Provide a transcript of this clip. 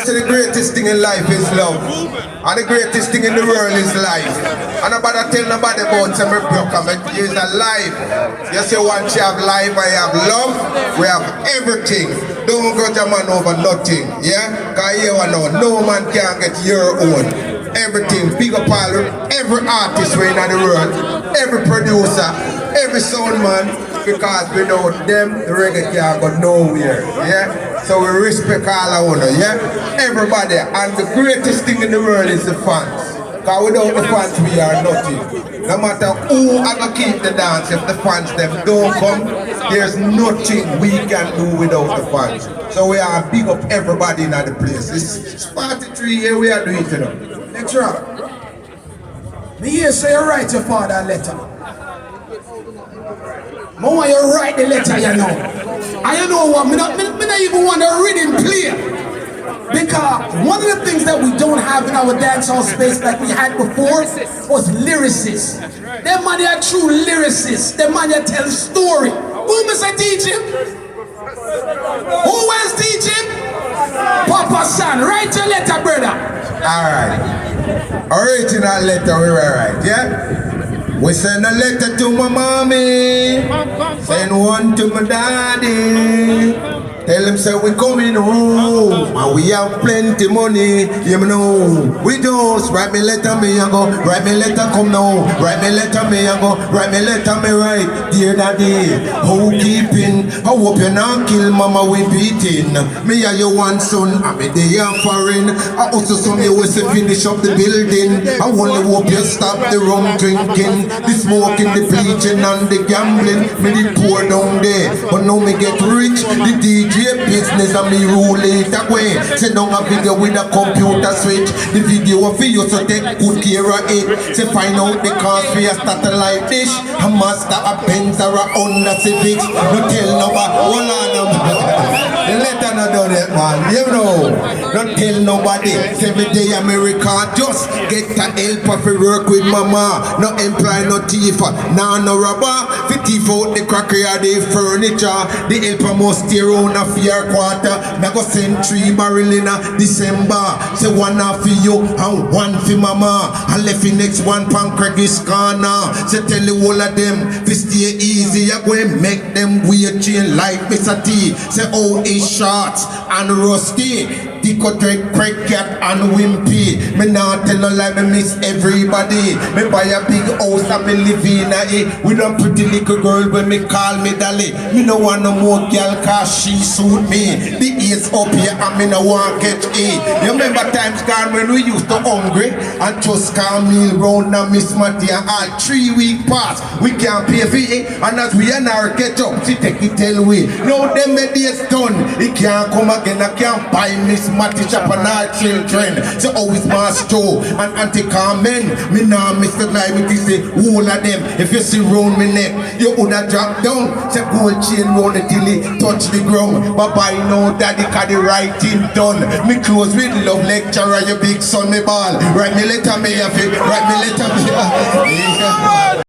So the greatest thing in life is love. And the greatest thing in the world is life. And nobody tell nobody about some broke is a life. You say once you have life, I have love, we have everything. Don't go to man over nothing. Yeah? Because you know, no man can get your own. Everything, big up all, every artist right in the world, every producer, every sound man, because without them, the reggae can't go nowhere, yeah? So we respect all our owners, yeah? Everybody, and the greatest thing in the world is the fans. Because without the fans, we are nothing. No matter who are going to keep the dance, if the fans them don't come, there's nothing we can do without the fans. So we are big up everybody in the place. It's 43 years we are doing it, you know. Lecturer, me here say you write your father a letter. I want you write the letter, you know. And you know what, me not even want to read him clear. Because one of the things that we don't have in our dancehall space like we had before was lyricists. Them man are true lyricists. Them man that tell story. Who must I teach him? Who else teach him? Papa son, write your letter, brother. Alright. Original letter we write, yeah? We send a letter to my mommy, send one to my daddy. Tell them say we coming home and we have plenty money, you know. We just write me letter me and go, write me letter come now, write me letter me and go, write me letter me right, dear daddy. How keeping? I hope you not kill mama we beating. Me and your one son, I me they are foreign. I also saw me was to finish up the building. I only hope you stop the rum drinking, the smoking, the bleaching and the gambling. Me the poor down there, but now me get rich. The DJ business and me rule it away. Say down a video with a computer switch. The video of you so take good care of it. Say find out the cost for a satellite dish. A master, a Benz or a Honda Civics. No tell nobody, hold on the letter not done it, man. You know, don't tell nobody. 7 day America, just get a helper for work with mama. No employ, no thief, no robber. For thief out the crockery or the furniture. The helper must stay around a fear quarter. Me go send 3 barrel in a December. Say 1 for you and 1 for mama. I left the next 1 pan Craig's corner. Say tell the whole of them, if stay easy, I go and make them wear chain like Mr. T. Say oh it's short and rusty. Dicotrate, crack cat and wimpy. Me now tell no lie, me miss everybody. Me buy a big house and me live in it. With a pretty little girl when me call me dolly. Me no want no more girl cause she suit me. The ears up here and me no want get it. You remember times gone when we used to hungry and just call me round and Miss Matty and all 3 week pass. We can't pay for it and as we and our get up, she take it tell we. Now them me days done. It can't come again, I can't buy Miss Matty shop and our children. So always Master and Auntie Carmen. Me now Mr. Live with this all of them. If you see round me neck, you woulda drop down. Say gold chain round it till it touch the ground. But by now daddy cause the writing done. Me close with love lecturer, your big son me ball. Write me letter me have it, write me letter me.